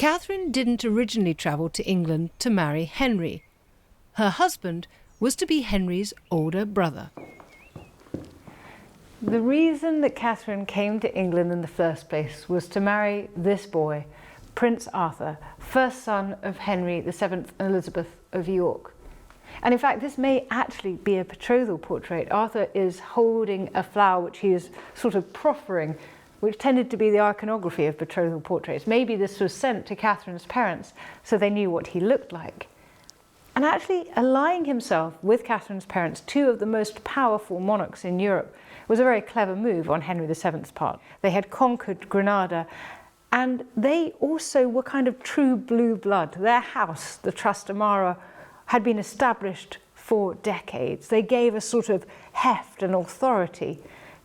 Catherine didn't originally travel to England to marry Henry. Her husband was to be Henry's older brother. The reason that Catherine came to England in the first place was to marry this boy, Prince Arthur, first son of Henry VII and Elizabeth of York. And in fact, this may actually be a betrothal portrait. Arthur is holding a flower which he is sort of proffering, which tended to be the iconography of betrothal portraits. Maybe this was sent to Catherine's parents so they knew what he looked like. And actually allying himself with Catherine's parents, two of the most powerful monarchs in Europe, was a very clever move on Henry VII's part. They had conquered Granada, and they also were kind of true blue blood. Their house, the Trastamara, had been established for decades. They gave a sort of heft and authority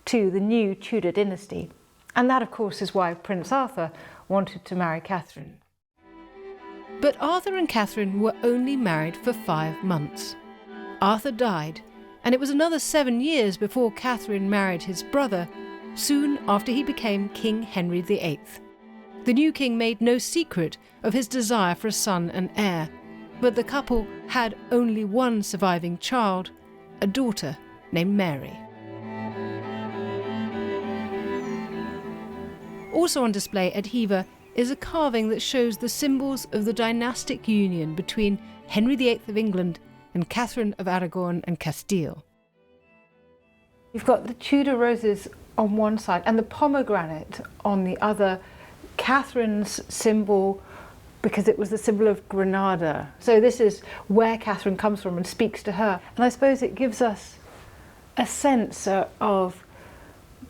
to the new Tudor dynasty. And that, of course, is why Prince Arthur wanted to marry Catherine. But Arthur and Catherine were only married for 5 months. Arthur died, and it was another 7 years before Catherine married his brother, soon after he became King Henry VIII. The new king made no secret of his desire for a son and heir, but the couple had only one surviving child, a daughter named Mary. Also on display at Hever is a carving that shows the symbols of the dynastic union between Henry VIII of England and Katherine of Aragon and Castile. You've got the Tudor roses on one side and the pomegranate on the other, Catherine's symbol, because it was the symbol of Granada. So this is where Catherine comes from and speaks to her. And I suppose it gives us a sense of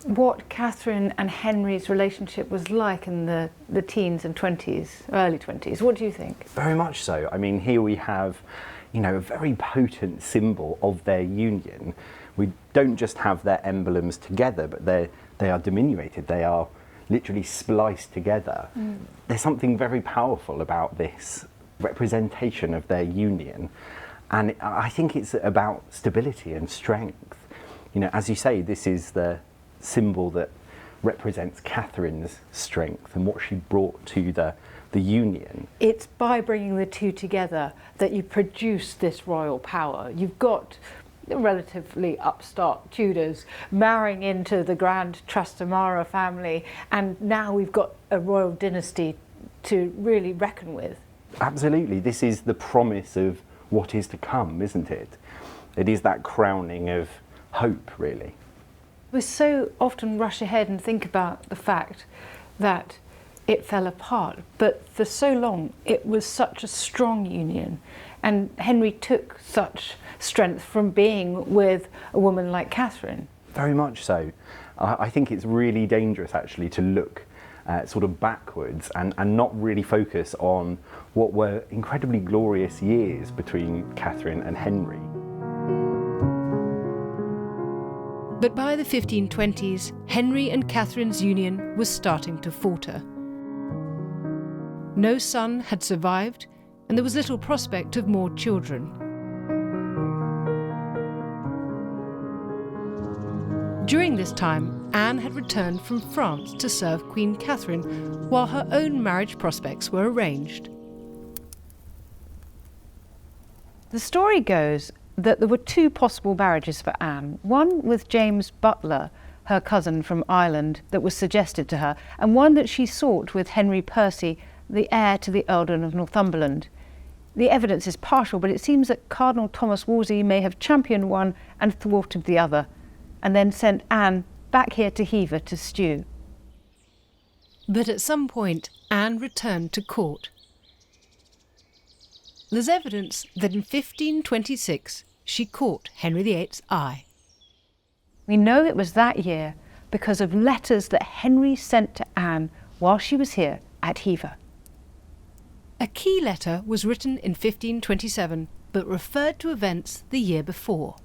what Catherine and Henry's relationship was like in the teens and 20s, early 20s. What do you think? Very much so. I mean, here we have, a very potent symbol of their union. We don't just have their emblems together, but they are diminuted. They are literally spliced together. There's something very powerful about this representation of their union. And I think it's about stability and strength. As you say, this is the symbol that represents Catherine's strength and what she brought to the union. It's by bringing the two together that you produce this royal power. You've got the relatively upstart Tudors marrying into the grand Trastamara family, and now we've got a royal dynasty to really reckon with. Absolutely, this is the promise of what is to come, isn't it? It is that crowning of hope, really. We so often rush ahead and think about the fact that it fell apart, but for so long it was such a strong union, and Henry took such strength from being with a woman like Catherine. Very much so. I think it's really dangerous actually to look sort of backwards and not really focus on what were incredibly glorious years between Catherine and Henry. But by the 1520s, Henry and Catherine's union was starting to falter. No son had survived, and there was little prospect of more children. During this time, Anne had returned from France to serve Queen Catherine, while her own marriage prospects were arranged. The story goes that there were two possible marriages for Anne, one with James Butler, her cousin from Ireland, that was suggested to her, and one that she sought with Henry Percy, the heir to the earldom of Northumberland. The evidence is partial, but it seems that Cardinal Thomas Wolsey may have championed one and thwarted the other, and then sent Anne back here to Hever to stew. But at some point, Anne returned to court. There's evidence that in 1526 she caught Henry VIII's eye. We know it was that year because of letters that Henry sent to Anne while she was here at Hever. A key letter was written in 1527, but referred to events the year before.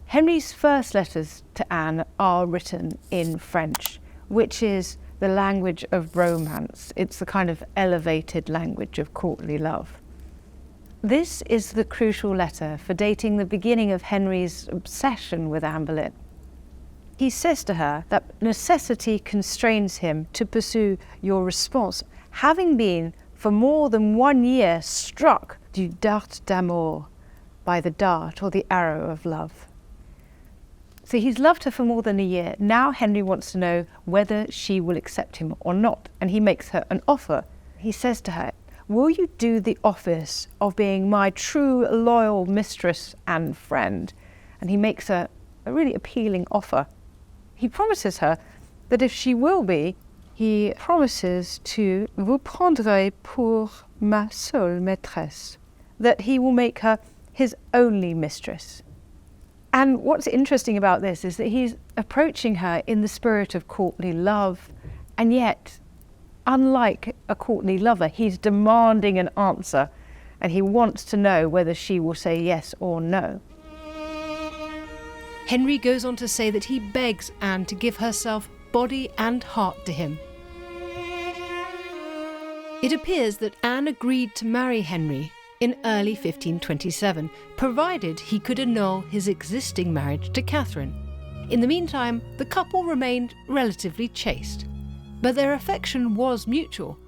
Henry's first letters to Anne are written in French, which is the language of romance. It's the kind of elevated language of courtly love. This is the crucial letter for dating the beginning of Henry's obsession with Anne Boleyn. He says to her that necessity constrains him to pursue your response, having been for more than 1 year struck du dart d'amour, by the dart or the arrow of love. So he's loved her for more than a year. Now Henry wants to know whether she will accept him or not, and he makes her an offer. He says to her, "Will you do the office of being my true loyal mistress and friend?" And he makes her a really appealing offer. He promises her that if she will be, he promises to vous prendrez pour ma seule maîtresse, that he will make her his only mistress. And what's interesting about this is that he's approaching her in the spirit of courtly love, and yet, unlike a courtly lover, he's demanding an answer, and he wants to know whether she will say yes or no. Henry goes on to say that he begs Anne to give herself body and heart to him. It appears that Anne agreed to marry Henry in early 1527, provided he could annul his existing marriage to Katherine. In the meantime, the couple remained relatively chaste, but their affection was mutual.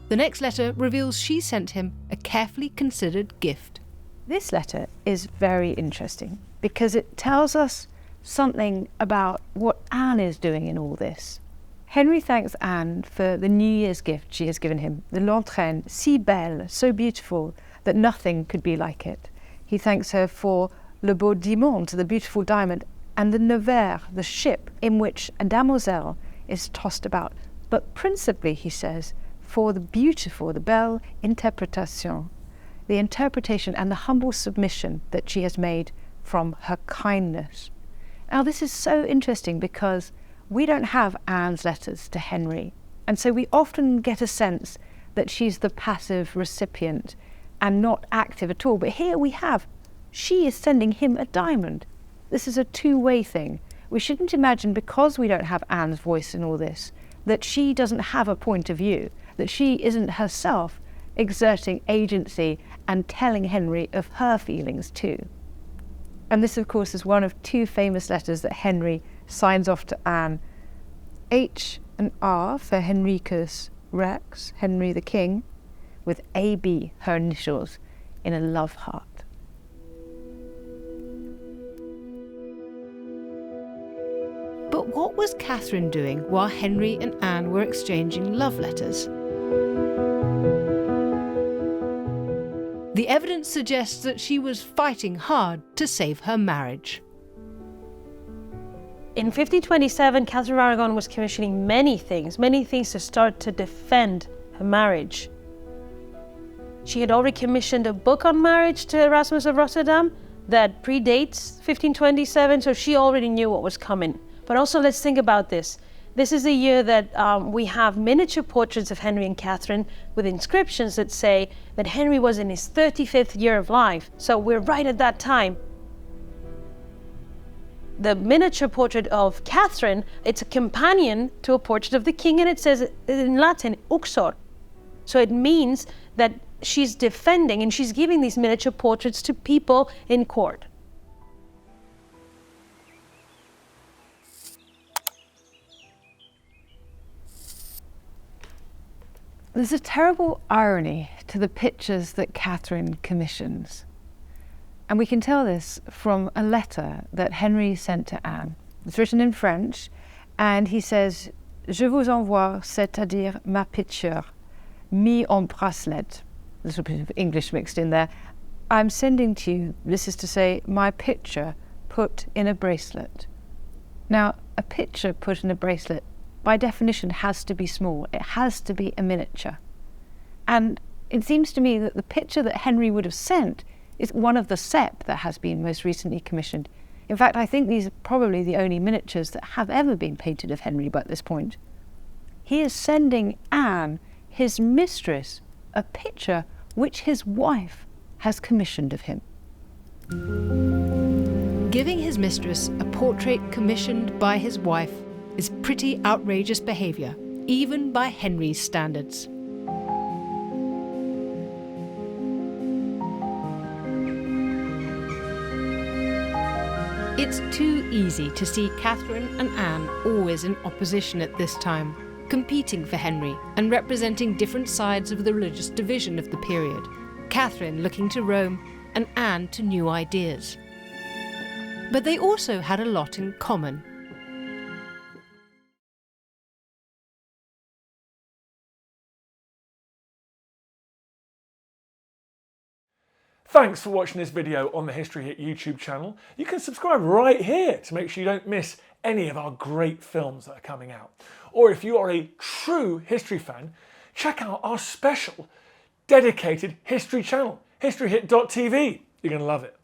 The next letter reveals she sent him a carefully considered gift. This letter is very interesting because it tells us something about what Anne is doing in all this. Henry thanks Anne for the New Year's gift she has given him, the Lantraine, si belle, so beautiful, that nothing could be like it. He thanks her for le beau diamant, the beautiful diamond, and the Nevers, the ship in which a damoiselle is tossed about. But principally, he says, for the beautiful, the belle interpretation, the interpretation and the humble submission that she has made from her kindness. Now, this is so interesting because we don't have Anne's letters to Henry, and so we often get a sense that she's the passive recipient and not active at all. But here we have, she is sending him a diamond. This is a two-way thing. We shouldn't imagine, because we don't have Anne's voice in all this, that she doesn't have a point of view, that she isn't herself exerting agency and telling Henry of her feelings too. And this, of course, is one of two famous letters that Henry signs off to Anne. H and R for Henricus Rex, Henry the King, with AB, her initials, in a love heart. But what was Katherine doing while Henry and Anne were exchanging love letters? The evidence suggests that she was fighting hard to save her marriage. In 1527, Katherine of Aragon was commissioning many things to start to defend her marriage. She had already commissioned a book on marriage to Erasmus of Rotterdam that predates 1527, so she already knew what was coming. But also, let's think about this. This is a year that we have miniature portraits of Henry and Katherine with inscriptions that say that Henry was in his 35th year of life. So we're right at that time. The miniature portrait of Katherine, it's a companion to a portrait of the king, and it says in Latin, uxor. So it means that she's defending and she's giving these miniature portraits to people in court. There's a terrible irony to the pictures that Katherine commissions. And we can tell this from a letter that Henry sent to Anne. It's written in French, and he says, "Je vous envoie, c'est-à-dire ma picture, mis en bracelet." There's a bit of English mixed in there. "I'm sending to you," this is to say, my picture put in a bracelet. Now, a picture put in a bracelet, by definition, has to be small. It has to be a miniature. And it seems to me that the picture that Henry would have sent is one of the sep that has been most recently commissioned. In fact, I think these are probably the only miniatures that have ever been painted of Henry by this point. He is sending Anne, his mistress, a picture which his wife has commissioned of him. Giving his mistress a portrait commissioned by his wife is pretty outrageous behaviour, even by Henry's standards. It's too easy to see Katherine and Anne always in opposition at this time. competing for Henry and representing different sides of the religious division of the period. Katherine looking to Rome and Anne to new ideas. But they also had a lot in common. Thanks for watching this video on the History Hit YouTube channel. You can subscribe right here to make sure you don't miss any of our great films that are coming out. Or if you are a true history fan, check out our special dedicated history channel, historyhit.tv. You're going to love it.